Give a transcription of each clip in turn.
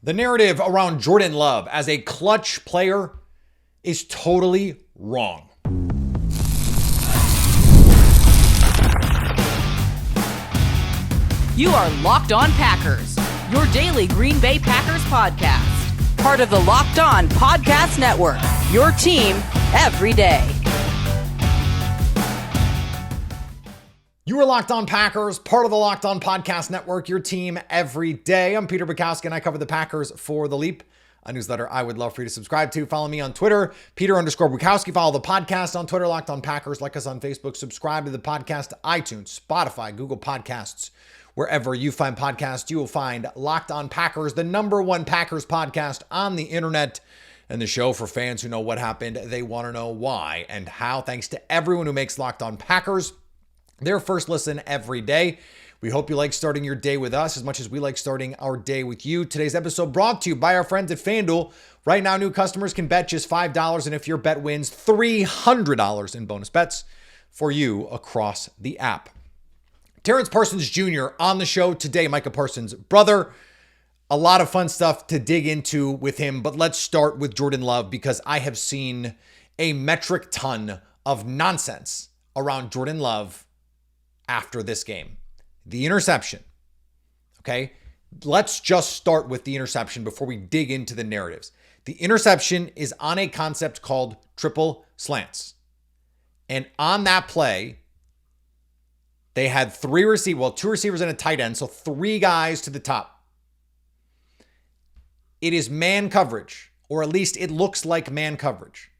The narrative around Jordan Love as a clutch player is totally wrong. You are Locked On Packers, your daily Green Bay Packers podcast. Part of the Locked On Podcast Network, your team every day. You are Locked On Packers, part of the Locked On Podcast Network, your team every day. I'm Peter Bukowski, and I cover the Packers for The Leap, a newsletter I would love for you to subscribe to. Follow me on Twitter, Peter_Bukowski. Follow the podcast on Twitter, Locked On Packers. Like us on Facebook. Subscribe to the podcast to iTunes, Spotify, Google Podcasts. Wherever you find podcasts, you will find Locked On Packers, the #1 Packers podcast on the internet, and the show for fans who know what happened. They want to know why and how. Thanks to everyone who makes Locked On Packers their first listen every day. We hope you like starting your day with us as much as we like starting our day with you. Today's episode brought to you by our friends at FanDuel. Right now, new customers can bet just $5, and if your bet wins, $300 in bonus bets for you across the app. Terrence Parsons Jr. on the show today, Micah Parsons' brother. A lot of fun stuff to dig into with him, but let's start with Jordan Love because I have seen a metric ton of nonsense around Jordan Love after this game. The interception. Okay, let's just start with the interception before we dig into the narratives. The interception is on a concept called triple slants. And on that play, they had two receivers and a tight end, so 3 guys to the top. It is man coverage, or at least it looks like man coverage.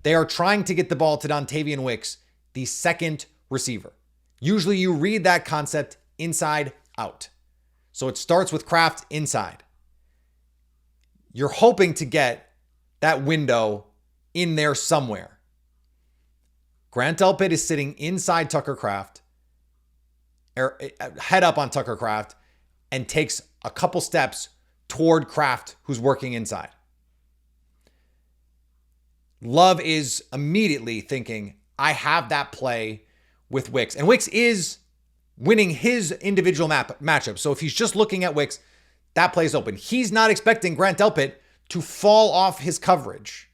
They are trying to get the ball to Dontavian Wicks, the second receiver. Usually you read that concept inside out. So it starts with Kraft inside. You're hoping to get that window in there somewhere. Grant Delpit is sitting inside Tucker Kraft, head up on Tucker Kraft, and takes a couple steps toward Kraft, who's working inside. Love is immediately thinking, I have that play with Wicks. And Wicks is winning his individual matchup. So if he's just looking at Wicks, that play's open. He's not expecting Grant Delpit to fall off his coverage.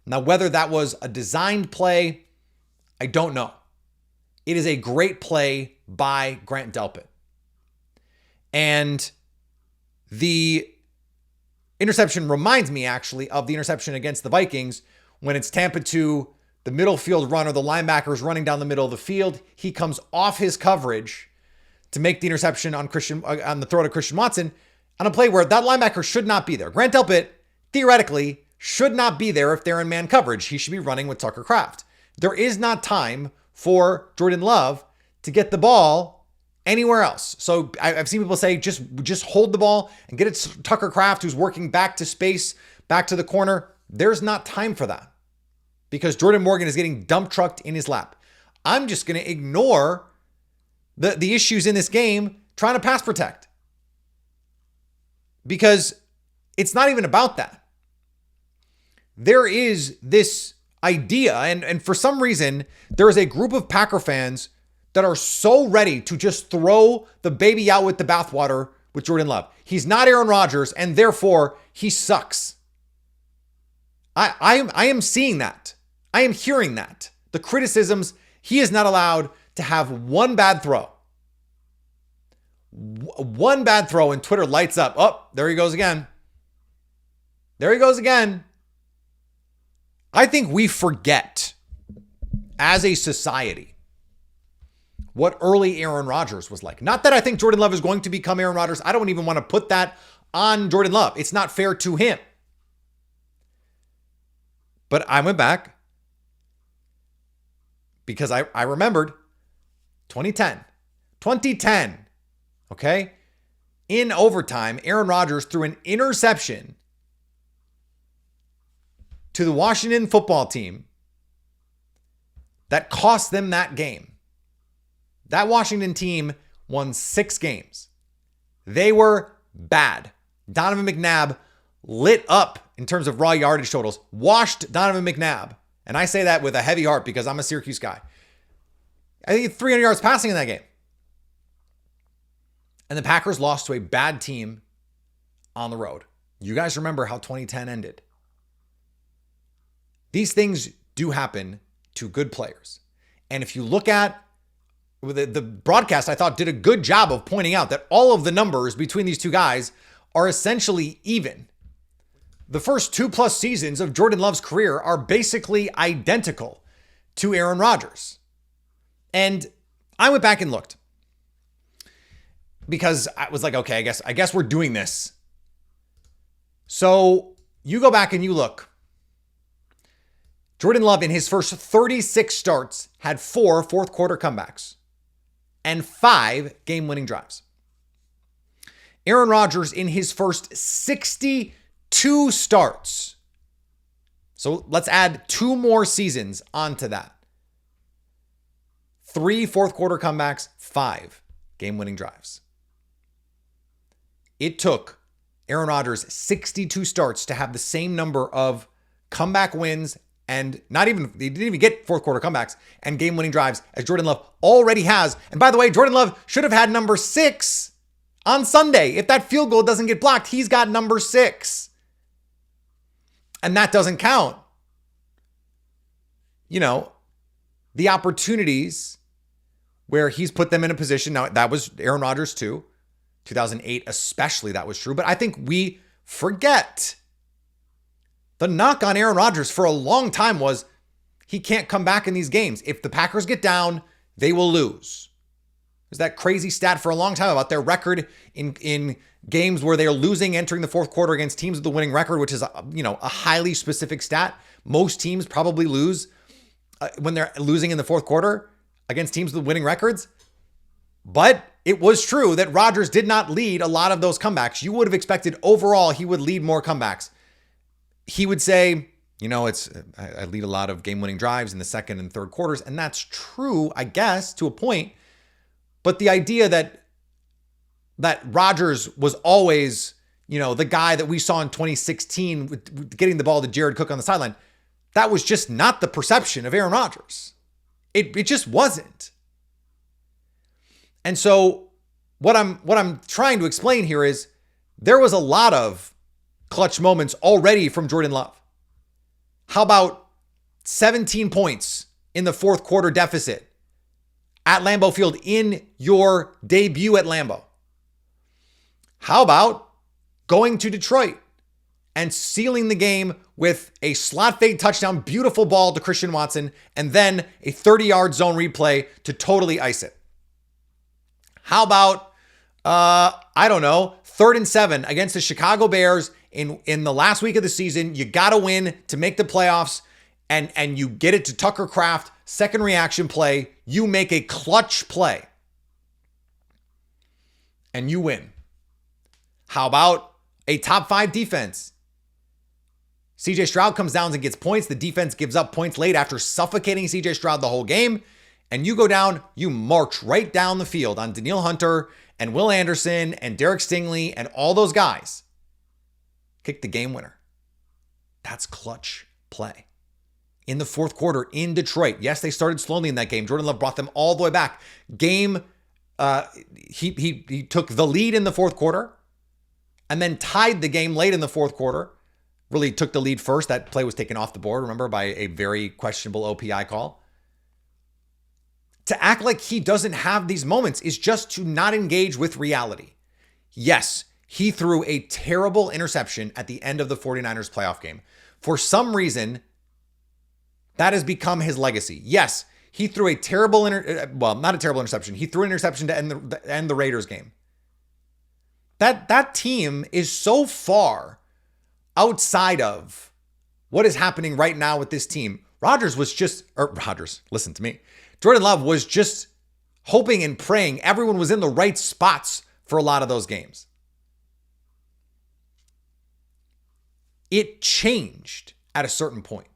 Now, whether that was a designed play, I don't know. It is a great play by Grant Delpit. And the interception reminds me actually of the interception against the Vikings when it's Tampa to the middle field runner, the linebacker is running down the middle of the field. He comes off his coverage to make the interception on the throw to Christian Watson on a play where that linebacker should not be there. Grant Delpit, theoretically, should not be there if they're in man coverage. He should be running with Tucker Kraft. There is not time for Jordan Love to get the ball anywhere else. So I've seen people say, just hold the ball and get it to Tucker Kraft, who's working back to space, back to the corner. There's not time for that, because Jordan Morgan is getting dump trucked in his lap. I'm just going to ignore the issues in this game trying to pass protect, because it's not even about that. There is this idea, and for some reason, there is a group of Packer fans that are so ready to just throw the baby out with the bathwater with Jordan Love. He's not Aaron Rodgers, and therefore he sucks. I am seeing that. I am hearing that. The criticisms, he is not allowed to have one bad throw. One bad throw and Twitter lights up. Oh, there he goes again. There he goes again. I think we forget as a society what early Aaron Rodgers was like. Not that I think Jordan Love is going to become Aaron Rodgers. I don't even want to put that on Jordan Love. It's not fair to him. But I went back because I remembered 2010, okay? In overtime, Aaron Rodgers threw an interception to the Washington football team that cost them that game. That Washington team won 6 games. They were bad. Donovan McNabb lit up in terms of raw yardage totals, washed Donovan McNabb. And I say that with a heavy heart because I'm a Syracuse guy. I think 300 yards passing in that game. And the Packers lost to a bad team on the road. You guys remember how 2010 ended. These things do happen to good players. And if you look at the broadcast, I thought did a good job of pointing out that all of the numbers between these two guys are essentially even. The first 2+ seasons of Jordan Love's career are basically identical to Aaron Rodgers. And I went back and looked because I was like, okay, I guess we're doing this. So you go back and you look. Jordan Love in his first 36 starts had 4 fourth quarter comebacks and 5 game-winning drives. Aaron Rodgers in his first 62 starts. So let's add 2 more seasons onto that. 3 fourth quarter comebacks, 5 game-winning drives. It took Aaron Rodgers 62 starts to have the same number of comeback wins and he didn't even get fourth quarter comebacks and game-winning drives as Jordan Love already has. And by the way, Jordan Love should have had number 6 on Sunday. If that field goal doesn't get blocked, he's got number 6. And that doesn't count. You know, the opportunities where he's put them in a position. Now, that was Aaron Rodgers too. 2008 especially, that was true. But I think we forget. The knock on Aaron Rodgers for a long time was he can't come back in these games. If the Packers get down, they will lose. There's that crazy stat for a long time about their record in games where they're losing entering the fourth quarter against teams with the winning record, which is a highly specific stat. Most teams probably lose when they're losing in the fourth quarter against teams with winning records. But it was true that Rodgers did not lead a lot of those comebacks. You would have expected overall he would lead more comebacks. He would say, I lead a lot of game-winning drives in the second and third quarters. And that's true, I guess, to a point. But the idea that Rodgers was always, the guy that we saw in 2016 with getting the ball to Jared Cook on the sideline, that was just not the perception of Aaron Rodgers. It just wasn't. And so what I'm trying to explain here is there was a lot of clutch moments already from Jordan Love. How about 17 points in the fourth quarter deficit at Lambeau Field in your debut at Lambeau? How about going to Detroit and sealing the game with a slot fade touchdown, beautiful ball to Christian Watson, and then a 30-yard zone replay to totally ice it? How about, 3rd and 7 against the Chicago Bears in the last week of the season? You got to win to make the playoffs, and you get it to Tucker Kraft, second reaction play. You make a clutch play, and you win. How about a top 5 defense? CJ Stroud comes down and gets points. The defense gives up points late after suffocating CJ Stroud the whole game. And you go down, you march right down the field on Danielle Hunter and Will Anderson and Derek Stingley and all those guys. Kick the game winner. That's clutch play. In the fourth quarter in Detroit. Yes, they started slowly in that game. Jordan Love brought them all the way back. He took the lead in the fourth quarter and then tied the game late in the fourth quarter. Really took the lead first. That play was taken off the board, remember, by a very questionable OPI call. To act like he doesn't have these moments is just to not engage with reality. Yes, he threw a terrible interception at the end of the 49ers playoff game. For some reason, that has become his legacy. Yes, he threw a terrible, not a terrible interception. He threw an interception to end the Raiders game. That team is so far outside of what is happening right now with this team. Listen to me. Jordan Love was just hoping and praying everyone was in the right spots for a lot of those games. It changed at a certain point.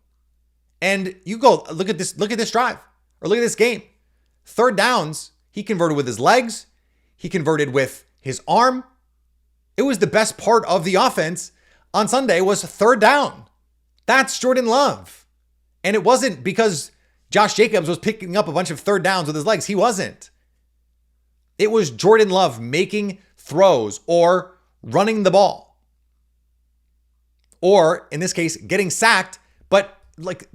And you go, look at this drive, or look at this game. Third downs, he converted with his legs. He converted with his arm. It was the best part of the offense on Sunday was third down. That's Jordan Love. And it wasn't because Josh Jacobs was picking up a bunch of third downs with his legs. He wasn't. It was Jordan Love making throws, or running the ball. Or in this case, getting sacked, but like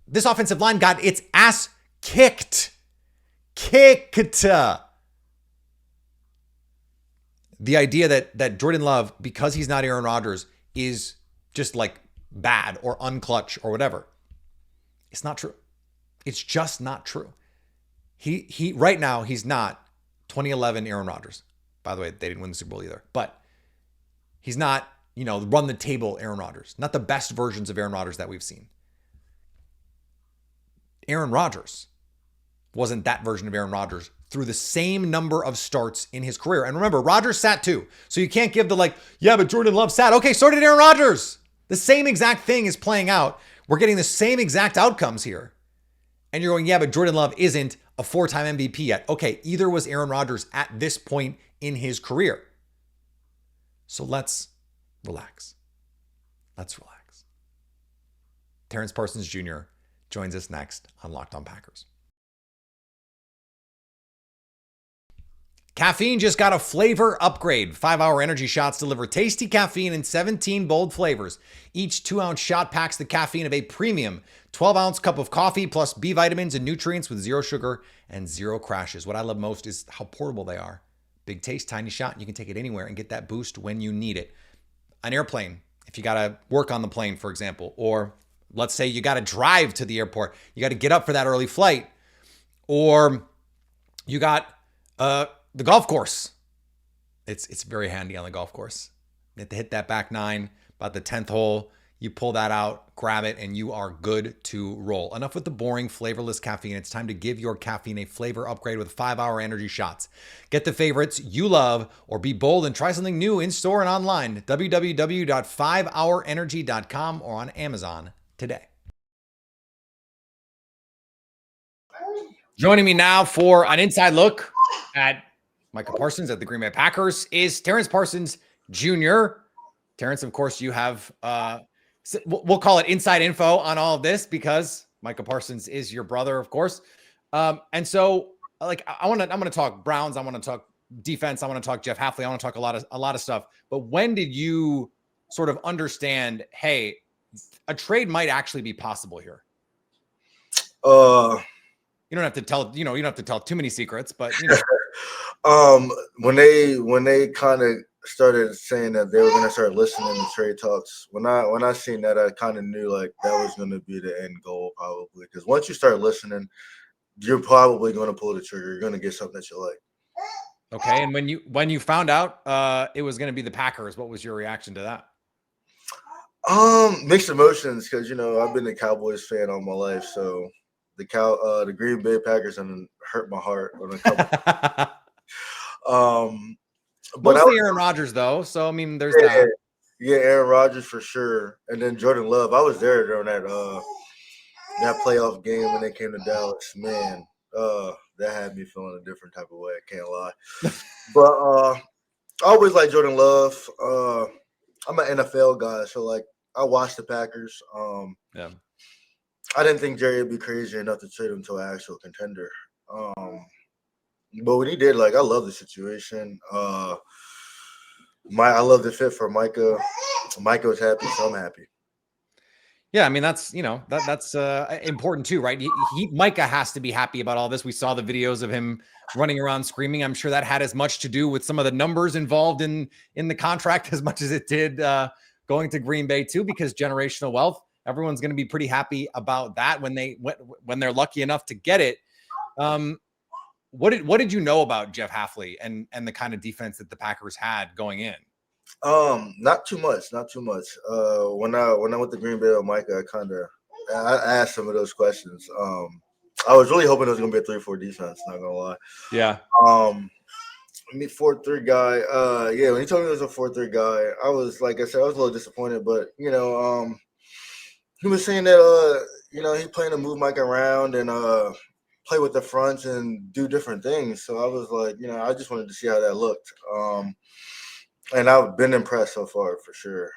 this offensive line got its ass kicked. The idea that Jordan Love, because he's not Aaron Rodgers, is just like bad or unclutch or whatever. It's not true. It's just not true. He right now, he's not 2011 Aaron Rodgers. By the way, they didn't win the Super Bowl either. But he's not, run the table Aaron Rodgers. Not the best versions of Aaron Rodgers that we've seen. Aaron Rodgers wasn't that version of Aaron Rodgers through the same number of starts in his career. And remember, Rodgers sat too. So you can't give the but Jordan Love sat. Okay, so did Aaron Rodgers. The same exact thing is playing out. We're getting the same exact outcomes here. And you're going, but Jordan Love isn't a 4-time MVP yet. Okay, either was Aaron Rodgers at this point in his career. So let's relax. Terrence Parsons Jr. joins us next on Locked On Packers. Caffeine just got a flavor upgrade. 5-hour energy shots deliver tasty caffeine in 17 bold flavors. Each 2-ounce shot packs the caffeine of a premium 12-ounce cup of coffee plus B vitamins and nutrients with 0 sugar and 0 crashes. What I love most is how portable they are. Big taste, tiny shot. You can take it anywhere and get that boost when you need it. An airplane, if you got to work on the plane, for example, or let's say you got to drive to the airport. You got to get up for that early flight, or you got the golf course. It's very handy on the golf course. You have to hit that back nine, about the 10th hole. You pull that out, grab it, and you are good to roll. Enough with the boring, flavorless caffeine. It's time to give your caffeine a flavor upgrade with 5-hour energy shots. Get the favorites you love or be bold and try something new in store and online. www.5hourenergy.com or on Amazon today. Joining me now for an inside look at Micah Parsons at the Green Bay Packers is Terrence Parsons Jr. Terrence, of course, you have, we'll call it inside info on all of this because Micah Parsons is your brother, of course. And so I'm going to talk Browns. I want to talk defense. I want to talk Jeff Hafley. I want to talk a lot of stuff. But when did you sort of understand, hey, a trade might actually be possible here? You don't have to tell, you don't have to tell too many secrets, but when they kind of started saying that they were going to start listening to trade talks, when I seen that, I kind of knew like that was going to be the end goal probably, because once you start listening, you're probably going to pull the trigger. You're going to get something that you like. Okay, and when you found out it was going to be the Packers, what was your reaction to that? Mixed emotions, because I've been a Cowboys fan all my life, so the Green Bay Packers and hurt my heart on a couple. But mostly Aaron Rodgers though, so I mean, there's that. Yeah, Aaron Rodgers for sure, and then Jordan Love. I was there during that playoff game when they came to Dallas. Man, that had me feeling a different type of way. I can't lie. But I always like Jordan Love. I'm an NFL guy, so like I watch the Packers. Yeah. I didn't think Jerry would be crazy enough to trade him to an actual contender. But when he did, like, I love the situation. I love the fit for Micah. Micah was happy, so I'm happy. Yeah, I mean, that's that's important too, right? Micah has to be happy about all this. We saw the videos of him running around screaming. I'm sure that had as much to do with some of the numbers involved in the contract as much as it did going to Green Bay too, because generational wealth. Everyone's going to be pretty happy about that when they're lucky enough to get it. What did you know about Jeff Hafley and the kind of defense that the Packers had going in? Not too much. When I went to Green Bay with Micah, I asked some of those questions. I was really hoping it was gonna be a 3-4 defense, not gonna lie. Yeah. 4-3 guy. Yeah, when he told me it was a 4-3 guy, I was, like I said, I was a little disappointed, but he was saying that he planned to move Mike around and play with the fronts and do different things. So I was like, I just wanted to see how that looked. And I've been impressed so far for sure.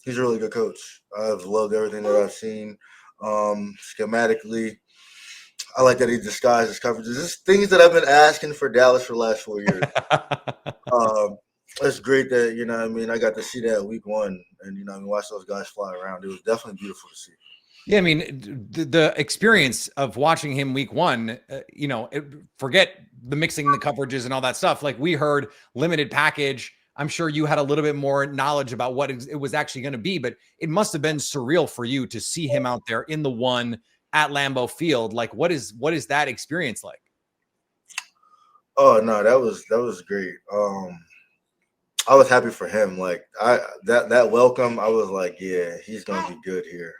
He's a really good coach. I've loved everything that I've seen. Schematically, I like that he disguised his coverages. This things that I've been asking for Dallas for the last 4 years. It's great that, you know what I mean, I got to see that week 1 and, you know, I mean, watch those guys fly around. It was definitely beautiful to see. Yeah, I mean, the experience of watching him week 1, you know, forget the mixing the coverages and all that stuff. Like we heard limited package. I'm sure you had a little bit more knowledge about what it was actually going to be, but it must have been surreal for you to see him out there in the 1 at Lambeau Field. Like, what is that experience like? Oh no, that was great. I was happy for him. Like that welcome, I was like, yeah, he's gonna be good here.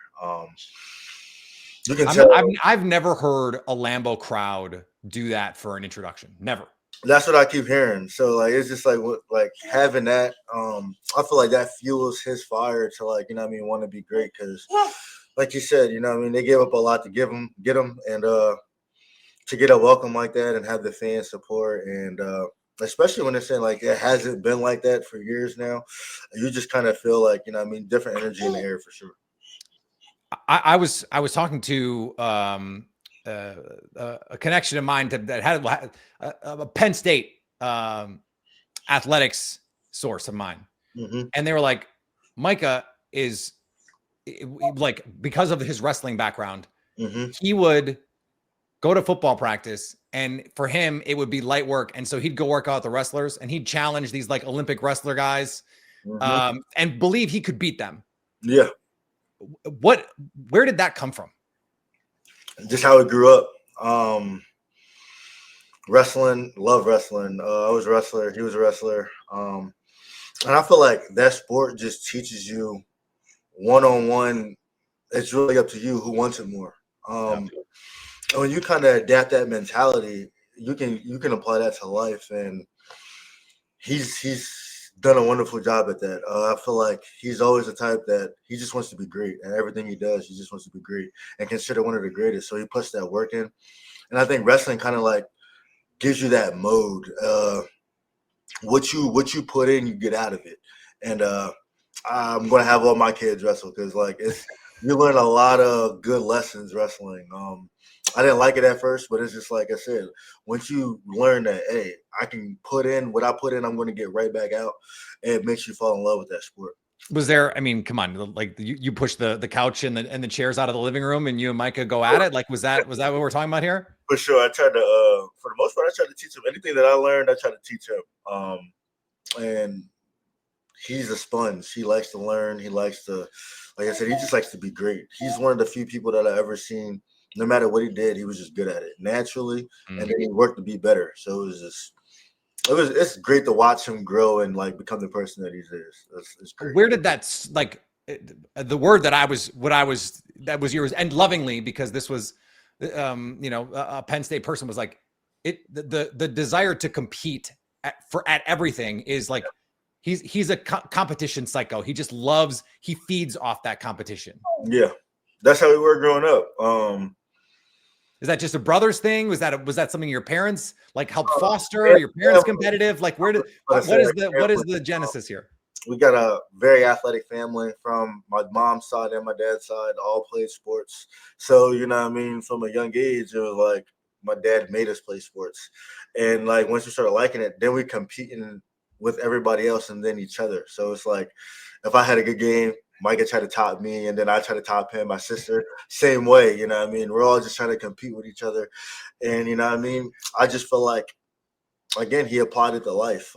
You can tell. I've never heard a Lambeau crowd do that for an introduction. Never. That's what I keep hearing. So like, it's just like having that. I feel like that fuels his fire to, like, you know what I mean, want to be great because, like you said, you know what I mean, they gave up a lot to get him, and to get a welcome like that and have the fan support and. Especially when they're saying like it hasn't been like that for years now, you just kind of feel like, you know what I mean, different energy in the air for sure. I was talking to a connection of mine that had a Penn State athletics source of mine, and they were like, Micah is like, because of his wrestling background, he would go to football practice, and for him it would be light work, and so he'd go work out the wrestlers and he'd challenge these like Olympic wrestler guys and believe he could beat them. Yeah. Where did that come from? Just how it grew up. Wrestling, love wrestling. I was a wrestler, he was a wrestler. And I feel like that sport just teaches you one-on-one. It's really up to you who wants it more. When you kind of adapt that mentality, you can apply that to life, and he's done a wonderful job at that. I feel like he's always the type that he just wants to be great, and everything he does, he just wants to be great and consider one of the greatest. So he puts that work in, and I think wrestling kind of like gives you that mode. What you put in, you get out of it, and I'm gonna have all my kids wrestle because like you learn a lot of good lessons wrestling. I didn't like it at first, but it's just like I said, once you learn that, hey, I can put in what I put in, I'm going to get right back out. It makes you fall in love with that sport. Was there, I mean, come on, like you push the couch and the chairs out of the living room and you and Micah go at it? Like, was that what we're talking about here? For sure. I tried to, for the most part, I tried to teach him anything that I learned. I tried to teach him. And he's a sponge. He likes to learn. He likes to, like I said, he just likes to be great. He's one of the few people that I've ever seen. No matter what he did, he was just good at it naturally, and then he worked to be better. So it's great to watch him grow and like become the person that he is. It's great. Where did that, like, the word that was yours, and lovingly, because this was, you know, a Penn State person, was like the desire to compete at everything is like, he's a competition psycho. He just he feeds off that competition. Yeah, that's how we were growing up. Is that just a brother's thing? Was that something your parents like helped foster? Are your parents competitive? Like, what is the genesis here? We got a very athletic family from my mom's side and my dad's side, all played sports. So, you know what I mean, from a young age, it was like my dad made us play sports. And like once we started liking it, then we competing with everybody else and then each other. So it's like if I had a good game, Micah tried to top me, and then I tried to top him. My sister, same way, you know what I mean? We're all just trying to compete with each other. And, you know what I mean? I just feel like, again, he applied it to life.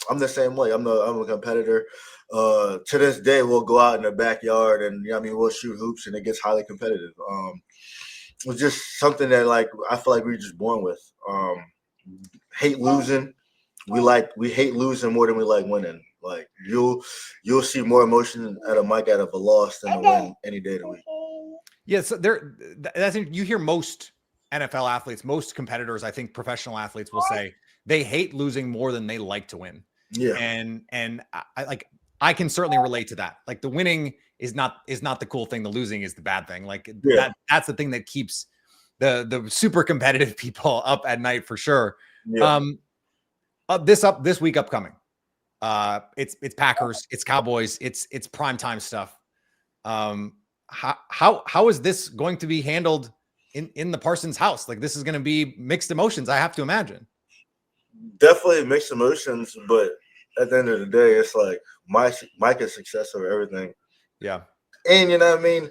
I'm the same way. I'm a competitor. To this day, we'll go out in the backyard and, you know what I mean, we'll shoot hoops, and it gets highly competitive. It's just something that, like, I feel like we're just born with. Hate losing. We hate losing more than we like winning. Like you'll see more emotion out of Mike out of a loss than a win any day of the week. Yeah, so you hear most NFL athletes, most competitors, I think professional athletes will say they hate losing more than they like to win. Yeah, and I can certainly relate to that. Like the winning is not the cool thing. The losing is the bad thing. Like that's the thing that keeps the super competitive people up at night for sure. Yeah. This week upcoming. It's Packers, it's Cowboys, it's primetime stuff. How is this going to be handled in the Parsons house. Like, this is going to be mixed emotions, I have to imagine. Definitely mixed emotions, but at the end of the day, it's like Micah's success over everything. Yeah. And you know what I mean?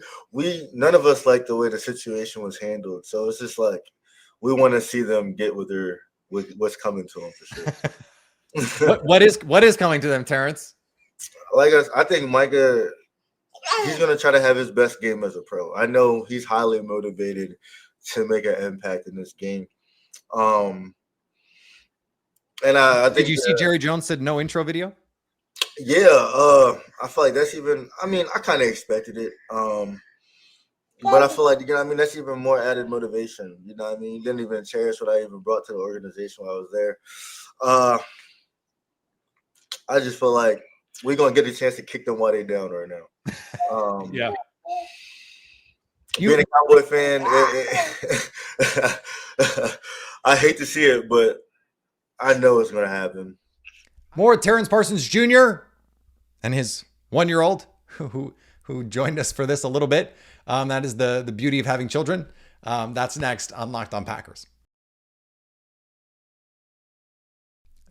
None of us like the way the situation was handled. So it's just like we want to see them get with what's coming to them for sure. what is coming to them, Terrence? Like I think Micah, he's gonna try to have his best game as a pro. I know he's highly motivated to make an impact in this game. And I think, did you see Jerry Jones said no intro video? Yeah, I feel like that's even. I mean, I kind of expected it. But I feel like, you know what I mean, that's even more added motivation. You know what I mean? He didn't even cherish what I even brought to the organization while I was there. I just feel like we're going to get a chance to kick them while they're down right now. Yeah. Being a Cowboy fan, I hate to see it, but I know it's going to happen. More Terrence Parsons Jr. and his 1-year-old who joined us for this a little bit. That is the beauty of having children. That's next on Locked On Packers.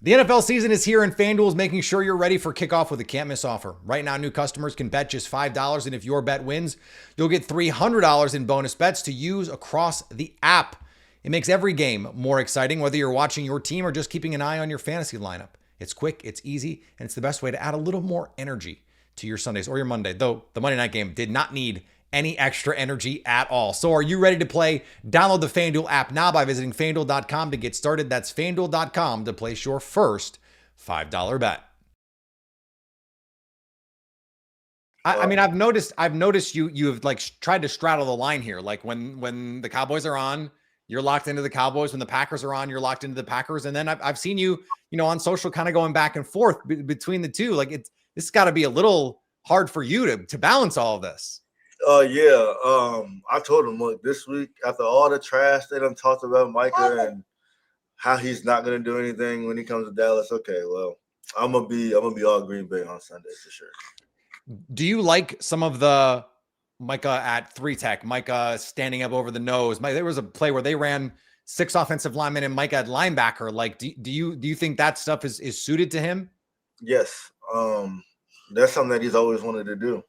The NFL season is here, and FanDuel is making sure you're ready for kickoff with a can't-miss offer. Right now, new customers can bet just $5, and if your bet wins, you'll get $300 in bonus bets to use across the app. It makes every game more exciting, whether you're watching your team or just keeping an eye on your fantasy lineup. It's quick, it's easy, and it's the best way to add a little more energy to your Sundays or your Monday, though the Monday night game did not need any extra energy at all. So are you ready to play? Download the FanDuel app now by visiting FanDuel.com to get started. That's FanDuel.com to place your first $5 bet. I mean, I've noticed you have like tried to straddle the line here. Like when the Cowboys are on, you're locked into the Cowboys. When the Packers are on, you're locked into the Packers. And then I've seen you on social kind of going back and forth between the two. Like this has got to be a little hard for you to balance all of this. Yeah. I told him, look, this week after all the trash they done talked about Micah and how he's not gonna do anything when he comes to Dallas. Okay, well, I'm gonna be all Green Bay on Sunday for sure. Do you like some of the Micah at 3-tech, Micah standing up over the nose? There was a play where they ran 6 offensive linemen and Micah at linebacker. Like, do you think that stuff is suited to him? Yes. That's something that he's always wanted to do.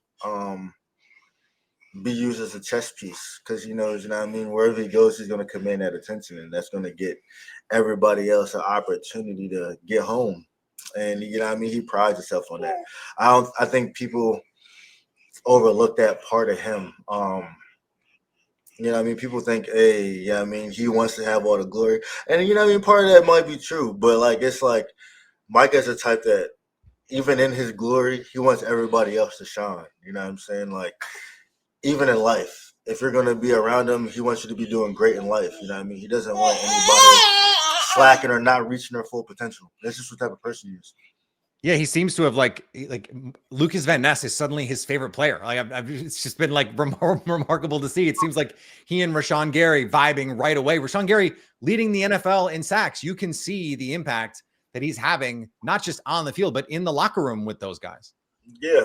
Be used as a chess piece because you know what I mean. Wherever he goes, he's going to command that attention, and that's going to get everybody else an opportunity to get home. And you know what I mean. He prides himself on that. I think people overlook that part of him. You know what I mean. People think, hey, yeah, I mean, he wants to have all the glory, and you know what I mean. Part of that might be true, but like it's like Micah's the type that even in his glory, he wants everybody else to shine. You know what I'm saying? Like. Even in life, if you're going to be around him, he wants you to be doing great in life. You know what I mean? He doesn't want anybody slacking or not reaching their full potential. That's just what type of person he is. Yeah, he seems to have like Lucas Van Ness is suddenly his favorite player. Like it's just been like remarkable to see. It seems like he and Rashawn Gary vibing right away. Rashawn Gary leading the NFL in sacks. You can see the impact that he's having, not just on the field, but in the locker room with those guys. Yeah.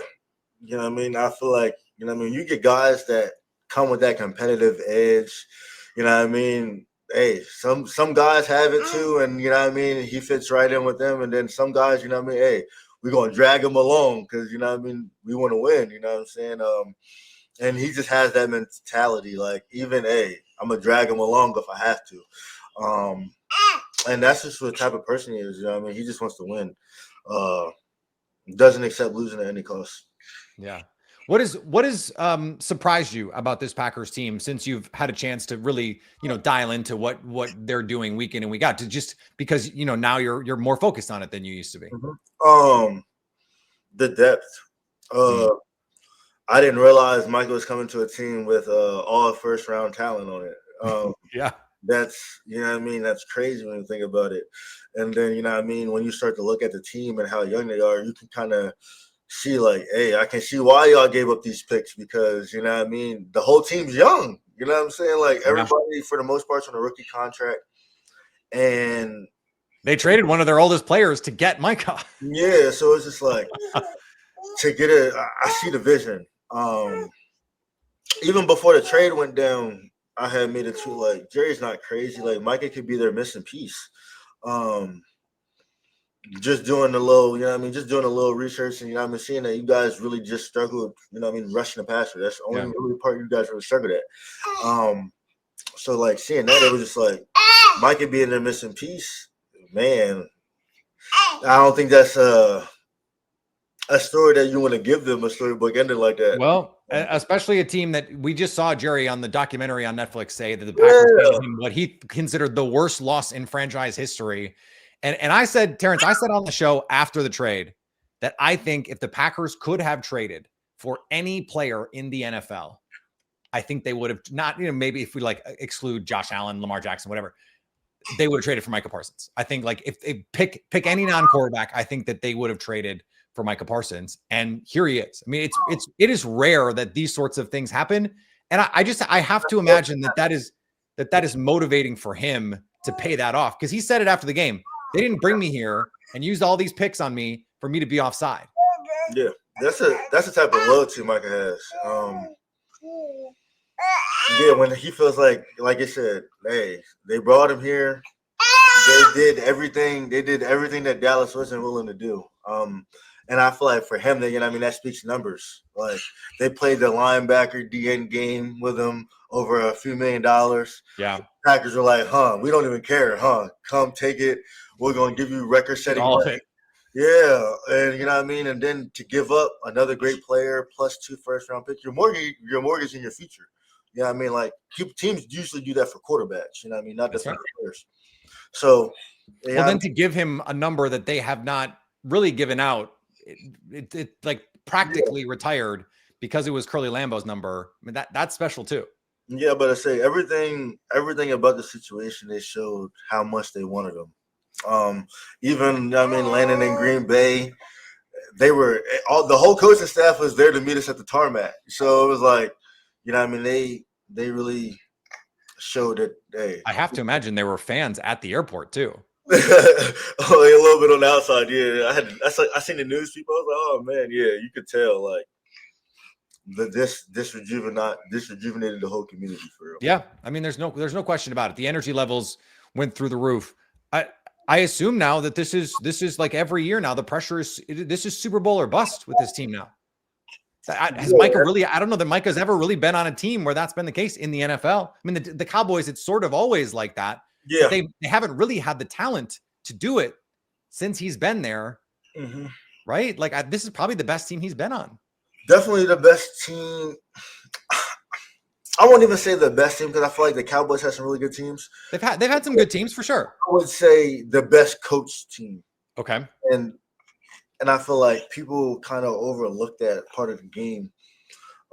You know what I mean? I feel like, you know what I mean? You get guys that come with that competitive edge. You know what I mean? Hey, some guys have it too, and you know what I mean? He fits right in with them. And then some guys, you know what I mean? Hey, we're going to drag him along because, you know what I mean? We want to win, you know what I'm saying? And he just has that mentality. Like, even, hey, I'm going to drag him along if I have to. And that's just what type of person he is, you know what I mean? He just wants to win. Doesn't accept losing at any cost. Yeah. What is surprised you about this Packers team since you've had a chance to really, dial into what they're doing week in and week out, to just because, now you're more focused on it than you used to be? Mm-hmm. The depth. I didn't realize Michael was coming to a team with all first round talent on it. Yeah. That's, you know what I mean? That's crazy when you think about it. And then, you know what I mean? When you start to look at the team and how young they are, you can kind of see like, hey, I can see why y'all gave up these picks because, you know what I mean? The whole team's young. You know what I'm saying? Like everybody, for the most part, is on a rookie contract. And they traded one of their oldest players to get Micah. Yeah. So it's just like to get I see the vision. Even before the trade went down, I had made it to like Jerry's not crazy. Like Micah could be their missing piece. Just doing a little, just doing a little research, and seeing that you guys really just struggled, rushing the passer. That's the only really part you guys really struggled at. So like seeing that, it was just like Micah being their missing piece, man. I don't think that's a story that you want to give them, a storybook ending like that. Well, especially a team that we just saw Jerry on the documentary on Netflix say that the Packers gave him what he considered the worst loss in franchise history. And I said, Terrence, I said on the show after the trade that I think if the Packers could have traded for any player in the NFL, I think they would have not, maybe if we like exclude Josh Allen, Lamar Jackson, whatever, they would have traded for Micah Parsons. I think like if they pick any non-quarterback, I think that they would have traded for Micah Parsons. And here he is. I mean, it is rare that these sorts of things happen. And I have to imagine that is motivating for him to pay that off. Because he said it after the game. They didn't bring me here and used all these picks on me for me to be offside. Yeah, that's the type of loyalty Micah has. Yeah, when he feels like I said, hey, they brought him here. They did everything that Dallas wasn't willing to do. And I feel like for him, that speaks numbers. Like they played the linebacker DN game with him over a few $1 million. Yeah. Packers are like, we don't even care, come take it. We're going to give you record-setting all of it. Yeah, and and then to give up another great player plus 2 first-round picks, your mortgage in your future. Like teams usually do that for quarterbacks. Not just for players. So, then to give him a number that they have not really given out, it like practically retired because it was Curly Lambeau's number. I mean that's special too. Yeah, but I say everything about the situation, they showed how much they wanted him. Even landing in Green Bay, they were the whole coaching staff was there to meet us at the tarmac. So it was like, they really showed that. Hey, I have to imagine there were fans at the airport too. A little bit on the outside. Yeah, I seen the news people. I was like, oh man, yeah, you could tell like this rejuvenated the whole community for real. Yeah, I mean, there's no question about it. The energy levels went through the roof. I assume now that this is like every year now. The pressure is this is Super Bowl or bust with this team now. Has Micah really? I don't know that Micah's ever really been on a team where that's been the case in the NFL. I mean, the Cowboys, it's sort of always like that. Yeah, they haven't really had the talent to do it since he's been there, right? Like this is probably the best team he's been on. Definitely the best team. I won't even say the best team because I feel like the Cowboys have some really good teams. They've had some good teams for sure. I would say the best coached team. Okay. And I feel like people kind of overlook that part of the game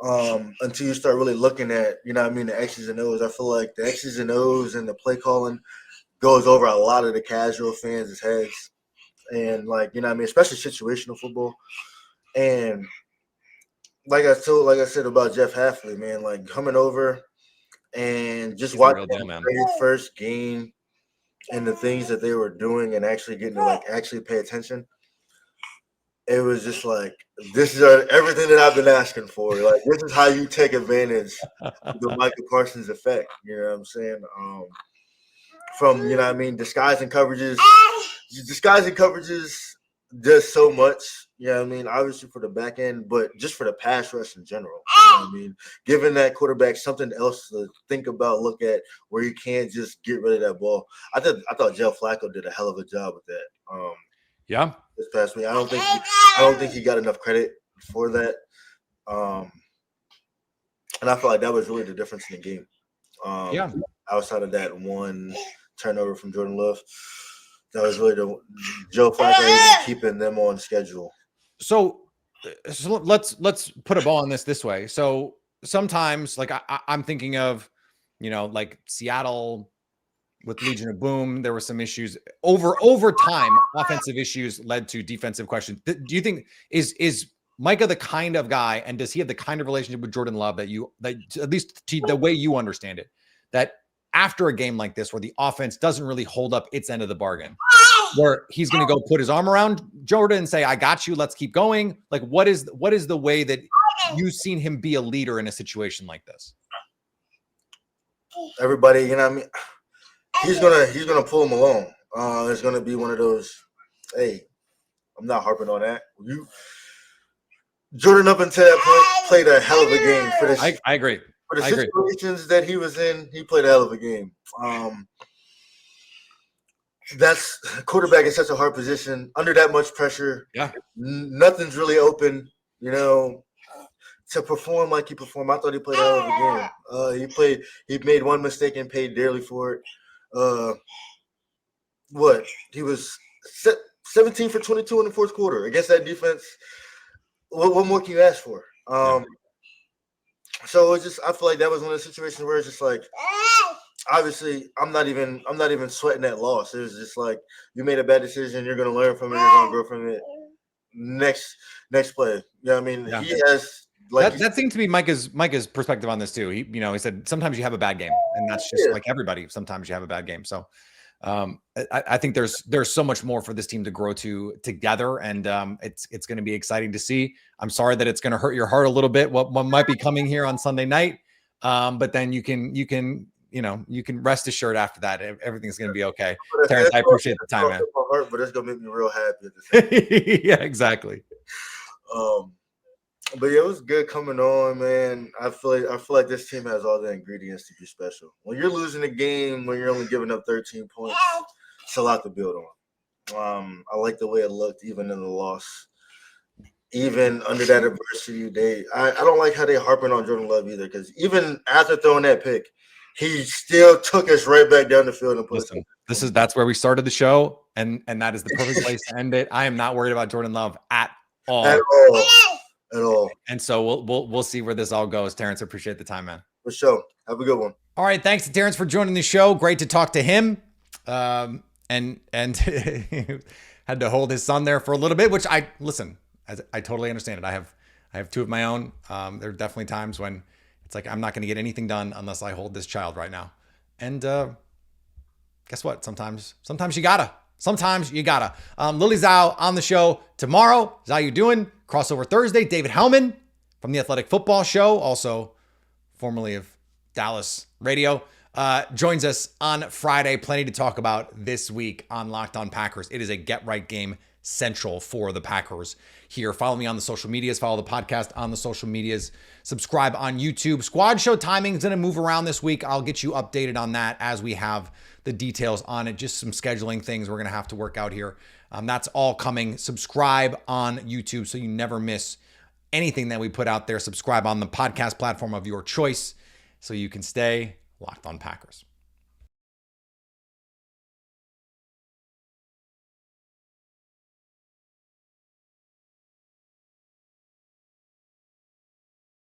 until you start really looking at, the X's and O's. I feel like the X's and O's and the play calling goes over a lot of the casual fans' heads. And especially situational football. And like I said about Jeff Hafley, man, like coming over and just watching the very first game and the things that they were doing and actually getting to actually pay attention. It was just like, this is everything that I've been asking for. Like, this is how you take advantage of the Micah Parsons effect. You know what I'm saying? From, disguising coverages does so much. Obviously for the back end, but just for the pass rush in general. Giving that quarterback something else to think about, look at, where you can't just get rid of that ball. I thought Joe Flacco did a hell of a job with that. Yeah. This past week, I don't think he got enough credit for that. And I feel like that was really the difference in the game. Outside of that one turnover from Jordan Love, that was really the Joe Flacco even keeping them on schedule. So let's put a ball on this way. So sometimes, like I'm thinking of, like Seattle with Legion of Boom, there were some issues over time. Offensive issues led to defensive questions. Do you think is Micah the kind of guy, and does he have the kind of relationship with Jordan Love that at least the way you understand it, that after a game like this where the offense doesn't really hold up its end of the bargain, where he's going to go put his arm around Jordan and say, I got you, let's keep going? Like, what is the way that you've seen him be a leader in a situation like this? everybody, you know what I mean? He's gonna pull him along. It's gonna be one of those, hey, I'm not harping on that. Jordan up until that point played a hell of a game for this. I agree. For the situations that he was in, he played a hell of a game. That's quarterback in such a hard position under that much pressure. Yeah, nothing's really open. You know, to perform like he performed, I thought he played a hell of a game. He made one mistake and paid dearly for it. He was 17 for 22 in the fourth quarter against that defense. What more can you ask for? So it's just, I feel like that was one of the situations where it's just like, obviously, I'm not even sweating that loss. It was just like, you made a bad decision. You're going to learn from it. You're going to grow from it. Next play. You know what I mean? Yeah. He has that seemed to be Micah's perspective on this too. He said sometimes you have a bad game, and that's just like everybody. Sometimes you have a bad game. So I think there's so much more for this team to grow together, and it's going to be exciting to see. I'm sorry that it's going to hurt your heart a little bit what might be coming here on Sunday night, but then you can rest assured after that everything's going to be okay. Terrence, I appreciate the time, man. But it's going to make me real happy at the same time. Yeah, exactly. But yeah, it was good coming on, man. I feel like this team has all the ingredients to be special. When you're losing a game, when you're only giving up 13 points, it's a lot to build on. I like the way it looked, even in the loss, even under that adversity. I don't like how they harping on Jordan Love either, because even after throwing that pick, he still took us right back down the field and put us. That's where we started the show, and that is the perfect place to end it. I am not worried about Jordan Love at all. At all. And so we'll see where this all goes. Terrence, appreciate the time, man. For sure. Have a good one. All right. Thanks to Terrence for joining the show. Great to talk to him. And had to hold his son there for a little bit, which I totally understand it. I have two of my own. There are definitely times when it's like, I'm not going to get anything done unless I hold this child right now. And guess what? Sometimes you gotta. Lily Zhao on the show tomorrow. Zhao, you doing? Crossover Thursday. David Hellman from the Athletic Football Show, also formerly of Dallas Radio, joins us on Friday. Plenty to talk about this week on Locked On Packers. It is a get right game central for the Packers here. Follow me on the social medias. Follow the podcast on the social medias. Subscribe on YouTube. Squad show timing is going to move around this week. I'll get you updated on that as we have the details on it. Just some scheduling things we're going to have to work out here. That's all coming. Subscribe on YouTube so you never miss anything that we put out there. Subscribe on the podcast platform of your choice so you can stay locked on Packers.